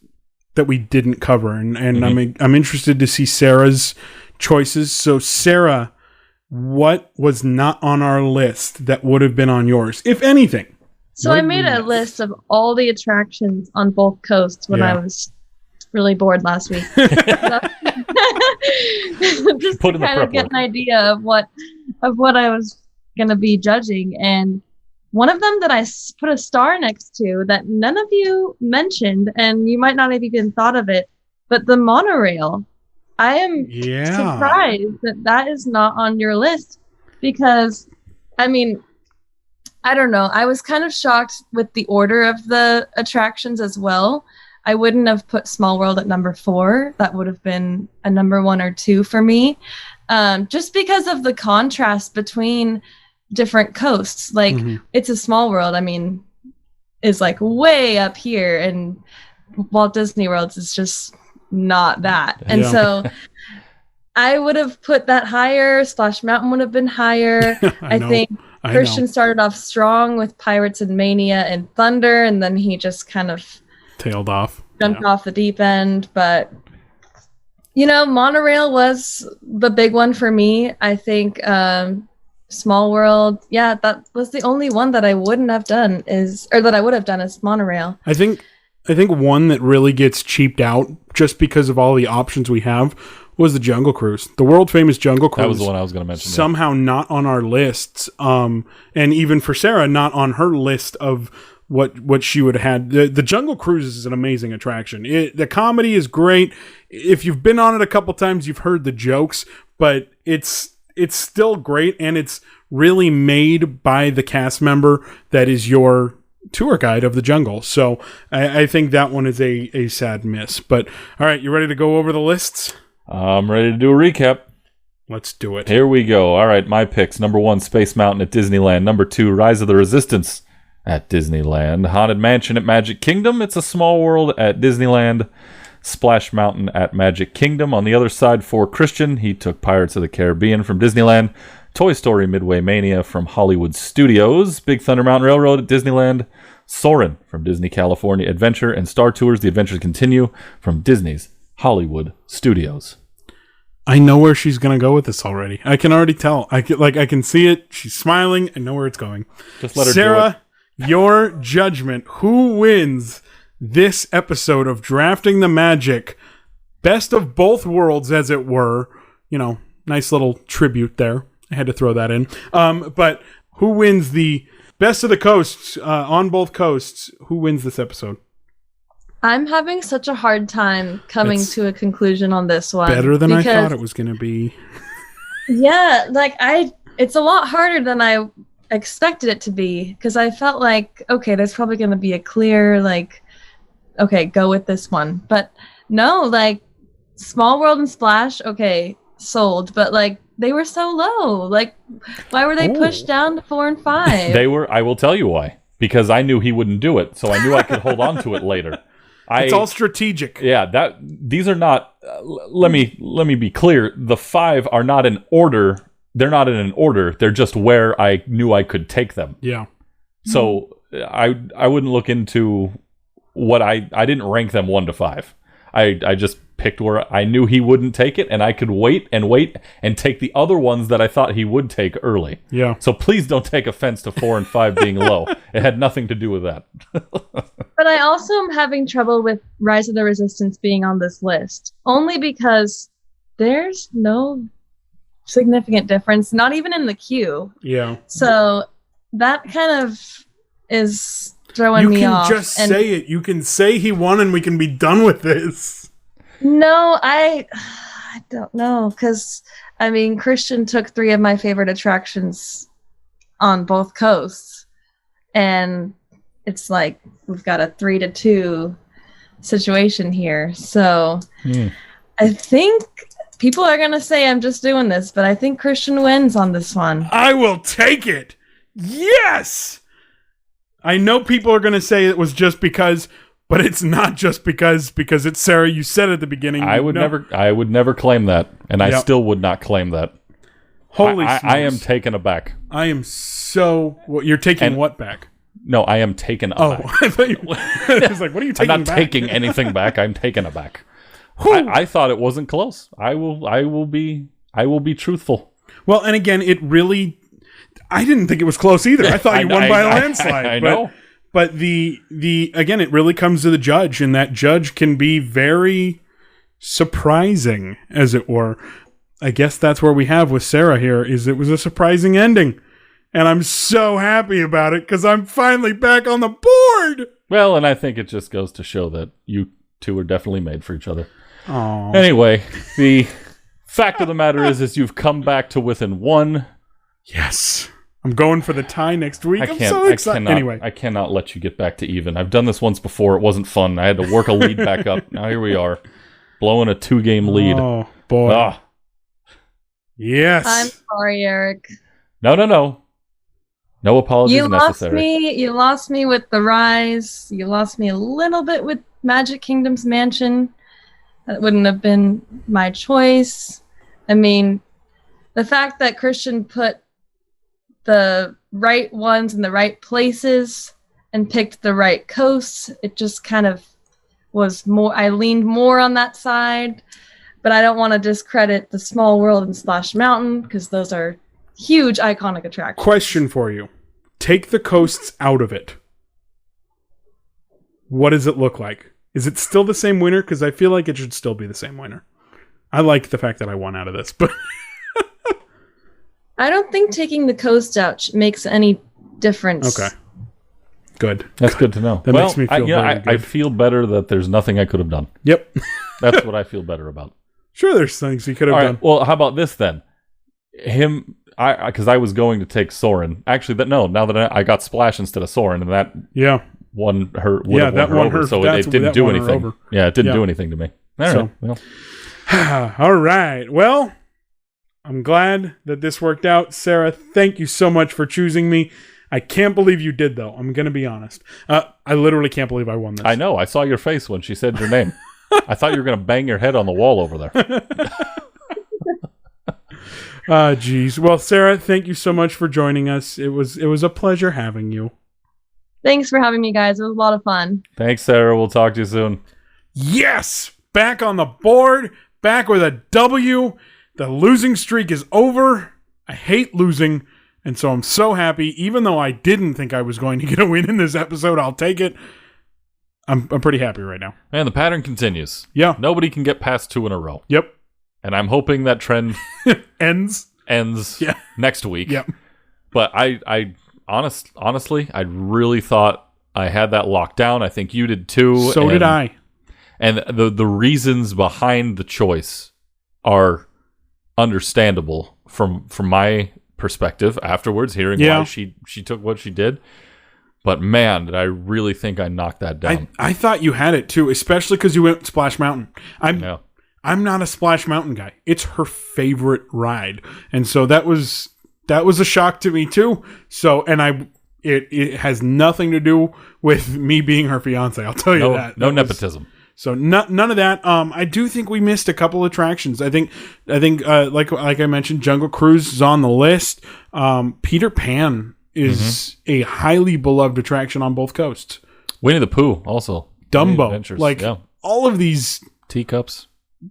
that we didn't cover, and mm-hmm. I'm interested to see Sara's choices. So Sara, what was not on our list that would have been on yours, if anything? So I made a list of all the attractions on both coasts when I was really bored last week. Just to kind of get an idea of what I was going to be judging. And one of them that I put a star next to that none of you mentioned, and you might not have even thought of it, but the monorail. I am surprised that is not on your list, because, I I don't know. I was kind of shocked with the order of the attractions as well. I wouldn't have put Small World at number 4. That would have been a number 1 or 2 for me. Just because of the contrast between different coasts. Like, It's a Small World, I mean, is like way up here, and Walt Disney World is just not that. And so I would have put that higher. Splash Mountain would have been higher. I think Christian started off strong with Pirates and Mania and Thunder, and then he just kind of tailed off, jumped off the deep end. But Monorail was the big one for me. I think Small World, that was the only one that I wouldn't have done that I would have done is Monorail. I think one that really gets cheaped out just because of all the options we have was the Jungle Cruise. The world famous Jungle Cruise. That was the one I was going to mention. Somehow not on our lists. And even for Sarah, not on her list of what she would have had. The Jungle Cruise is an amazing attraction. The comedy is great. If you've been on it a couple times, you've heard the jokes, but it's still great, and it's really made by the cast member that is your tour guide of the jungle. So I think that one is a sad miss. But all right, you ready to go over the lists? I'm ready to do a recap. Let's do it. Here we go. All right, my picks. Number 1, Space Mountain at Disneyland. Number 2, Rise of the Resistance at Disneyland. Haunted Mansion at Magic Kingdom. It's a Small World at Disneyland. Splash Mountain at Magic Kingdom. On the other side for Christian, he took Pirates of the Caribbean from Disneyland. Toy Story Midway Mania from Hollywood Studios. Big Thunder Mountain Railroad at Disneyland. Soarin' from Disney California Adventure. And Star Tours The Adventures Continue from Disney's Hollywood Studios. I know where she's going to go with this already. I can already tell. I can see it. She's smiling. I know where it's going. Just let her Sarah, your judgment. Who wins this episode of Drafting the Magic? Best of both worlds, as it were. Nice little tribute there. I had to throw that in. But who wins the best of the coasts on both coasts? Who wins this episode? I'm having such a hard time coming to a conclusion on this one. Better than I thought it was going to be. Yeah, it's a lot harder than I expected it to be, because I felt like, okay, there's probably going to be a clear, okay, go with this one. But no, Small World and Splash, okay, sold. But they were so low. Why were they pushed down to 4 and 5? They were. I will tell you why. Because I knew he wouldn't do it, so I knew I could hold on to it later. It's all strategic. Yeah, these are not. Let me be clear. The 5 are not in order. They're not in an order. They're just where I knew I could take them. Yeah. So I wouldn't look into what I didn't rank them 1 to 5. I just picked where I knew he wouldn't take it, and I could wait and take the other ones that I thought he would take early. Yeah. So please don't take offense to 4 and 5 being low. It had nothing to do with that. But I also am having trouble with Rise of the Resistance being on this list, only because there's no significant difference, not even in the queue. Yeah. So that kind of is throwing me off. You can just say it. You can say he won and we can be done with this. No, I don't know, because Christian took 3 of my favorite attractions on both coasts, and it's we've got a 3-2 situation here. So I think people are gonna say I'm just doing this, but I think Christian wins on this one. I will take it. Yes. I know people are gonna say it was just because. But it's not just because it's Sarah. You said at the beginning. I would never claim that, and I still would not claim that. Holy I am taken aback. I am so. Well, you're taking what back? No, I am taken aback. Oh, I thought you. I was like, what are you taking? I'm not back? taking anything back. I'm taken aback. I thought it wasn't close. I will be truthful. Well, and again, it really. I didn't think it was close either. I thought you won by a landslide. I know. But the again, it really comes to the judge, and that judge can be very surprising, as it were. I guess that's where we have with Sarah here, is it was a surprising ending. And I'm so happy about it, because I'm finally back on the board! Well, and I think it just goes to show that you two are definitely made for each other. Aww. Anyway, the fact of the matter is you've come back to within 1. Yes. I'm going for the tie next week. I'm so I excited. cannot, Anyway, I cannot let you get back to even. I've done this once before. It wasn't fun. I had to work a lead back up. Now here we are, blowing a 2-game lead. Oh boy. Ah. Yes. I'm sorry, Eric. No. No apologies necessary. You lost me with The Rise. You lost me a little bit with Magic Kingdom's Mansion. That wouldn't have been my choice. I mean, the fact that Christian put the right ones in the right places and picked the right coasts, it just kind of was more, I leaned more on that side, but I don't want to discredit the Small World and Splash Mountain because those are huge iconic attractions. Question for you. Take the coasts out of it. What does it look like? Is it still the same winner? Because I feel like it should still be the same winner. I like the fact that I won out of this, but I don't think taking the coast out makes any difference. okay. Good. That's good to know. That makes me feel very I good. feel better that there's nothing I could have done. Yep. That's what I feel better about. Sure, there's things you could have All done. right. Well, how about this then? Because I was going to take Soren. Actually, now that I got Splash instead of Soren, and that Yeah. would have Yeah, that won won her over, her- so that's- it didn't that do won her anything. over. Yeah, it didn't Yeah. do anything to me. All So- right. Well, All right. Well, I'm glad that this worked out. Sarah, thank you so much for choosing me. I can't believe you did, though. I'm going to be honest. I literally can't believe I won this. I know. I saw your face when she said your name. I thought you were going to bang your head on the wall over there. Geez. Well, Sarah, thank you so much for joining us. It was a pleasure having you. Thanks for having me, guys. It was a lot of fun. Thanks, Sarah. We'll talk to you soon. Yes! Back on the board. Back with a W. The losing streak is over. I hate losing. And so I'm so happy. Even though I didn't think I was going to get a win in this episode, I'll take it. I'm pretty happy right now. And the pattern continues. Yeah. Nobody can get past 2 in a row. Yep. And I'm hoping that trend Ends. ends Yeah. next week. Yep. But honestly, I really thought I had that locked down. I think you did too. So did I. And the reasons behind the choice are understandable from my perspective afterwards, hearing why she took what she did. But man, did I really think I knocked that down. I thought you had it too, especially because you went Splash Mountain. I'm not a Splash Mountain guy. It's her favorite ride, and so that was a shock to me too. So, and it has nothing to do with me being her fiance. I'll tell you that. No nepotism. So none of that. I do think we missed a couple attractions. I think like I mentioned, Jungle Cruise is on the list. Peter Pan is a highly beloved attraction on both coasts. Winnie the Pooh also. Dumbo, Adventures, like all of these teacups.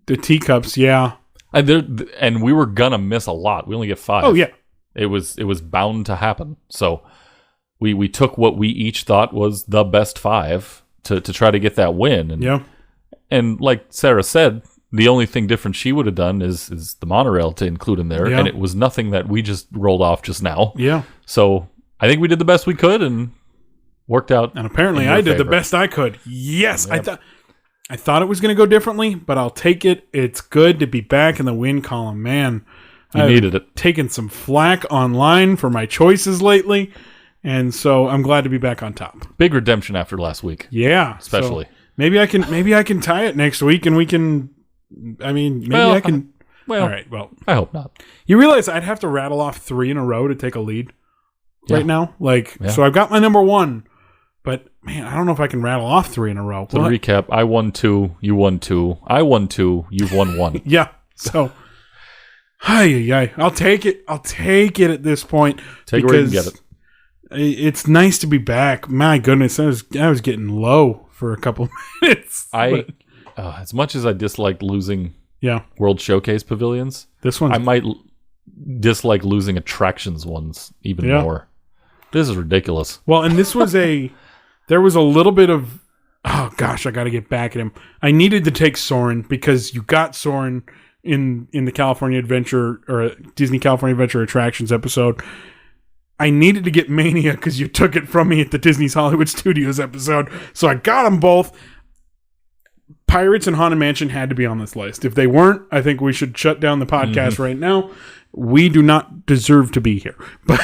the teacups, yeah. And we were gonna miss a lot. We only get 5. Oh yeah. It was bound to happen. So we took what we each thought was the best 5 to try to get that win. And Yeah. And like Sarah said, the only thing different she would have done is the monorail to include in there. Yeah. And it was nothing that we just rolled off just now. Yeah. So I think we did the best we could and worked out. And apparently in your I did the favor. best I could. Yes. Yep. I thought it was going to go differently, but I'll take it. It's good to be back in the win column, man. You I've needed it. taken some flack online for my choices lately, and so I'm glad to be back on top. Big redemption after last week. Yeah. so Especially. maybe I can tie it next week and we can maybe Well, I can Well, all right, well. I hope not. You realize I'd have to rattle off 3 in a row to take a lead Yeah. right now? Yeah. So I've got my number 1, but man, I don't know if I can rattle off 3 in a row. To recap, I won 2, you won 2, I won 2, you've won 1. Yeah. So I'll take it. I'll take it at this point. Take it where you can get it. It's nice to be back. My goodness, I was getting low for a couple minutes. As much as I disliked losing Yeah. World Showcase pavilions, This one I might dislike losing attractions ones even more. This is ridiculous. Well, and this was there was a little bit of, oh gosh, I got to get back at him. I needed to take Soren because you got Soren in the California Adventure or Disney California Adventure Attractions episode. I needed to get Mania because you took it from me at the Disney's Hollywood Studios episode. So I got them both. Pirates and Haunted Mansion had to be on this list. If they weren't, I think we should shut down the podcast right now. We do not deserve to be here. But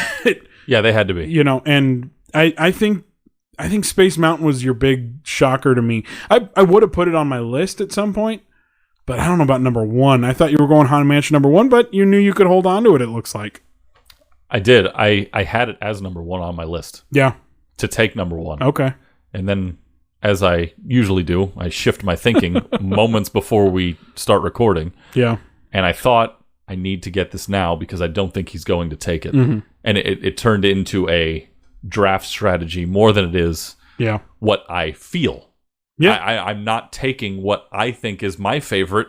Yeah, they had to be. You know, and I think Space Mountain was your big shocker to me. I would have put it on my list at some point, but I don't know about number 1. I thought you were going Haunted Mansion number 1, but you knew you could hold on to it, it looks like. I did. I had it as number 1 on my list. Yeah. To take number 1. Okay. And then, as I usually do, I shift my thinking moments before we start recording. Yeah. And I thought, I need to get this now because I don't think he's going to take it. Mm-hmm. And it turned into a draft strategy more than it is what I feel. Yeah. I'm not taking what I think is my favorite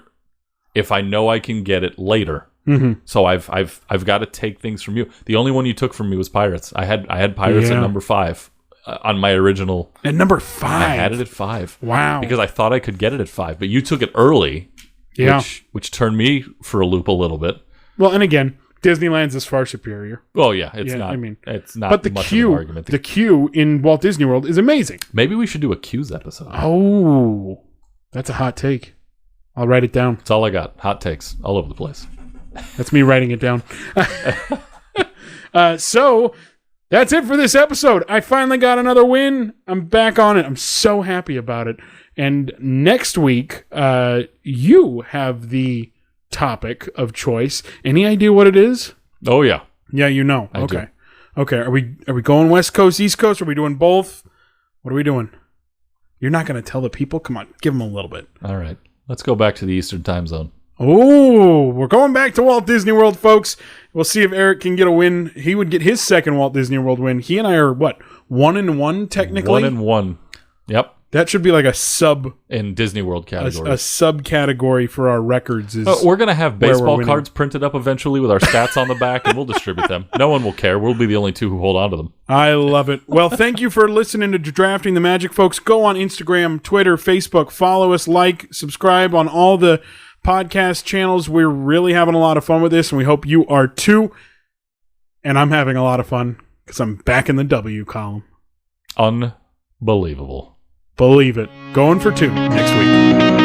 if I know I can get it later. Mm-hmm. So I've got to take things from you. The only one you took from me was Pirates. I had Pirates at number 5 on my original. At number 5? I had it at 5. Wow. Because I thought I could get it at 5, but you took it early. Yeah. Which turned me for a loop a little bit. Well, and again, Disneyland's is far superior. Oh yeah, it's not. I mean, it's not. But the much queue, of an argument. the queue in Walt Disney World is amazing. Maybe we should do a queues episode. Oh, that's a hot take. I'll write it down. That's all I got. Hot takes all over the place. That's me writing it down. So that's it for this episode. I finally got another win. I'm back on it. I'm so happy about it. And next week, you have the topic of choice. Any idea what it is? Oh yeah. Yeah, you know. I Okay. do. Okay. Are we going West Coast, East Coast? Are we doing both? What are we doing? You're not going to tell the people? Come on, give them a little bit. All right. Let's go back to the Eastern Time Zone. Oh, we're going back to Walt Disney World, folks. We'll see if Eric can get a win. He would get his second Walt Disney World win. He and I are, what, 1-1 technically? 1-1. Yep. That should be like a sub in Disney World category. A subcategory for our records. Is we're going to have baseball winning. cards printed up eventually with our stats on the back, and we'll distribute them. No one will care. We'll be the only two who hold on to them. I love it. Well, thank you for listening to Drafting the Magic, folks. Go on Instagram, Twitter, Facebook. Follow us, like, subscribe on all the podcast channels. We're really having a lot of fun with this, and we hope you are too. And I'm having a lot of fun because I'm back in the W column. Unbelievable. Believe it. Going for 2 next week.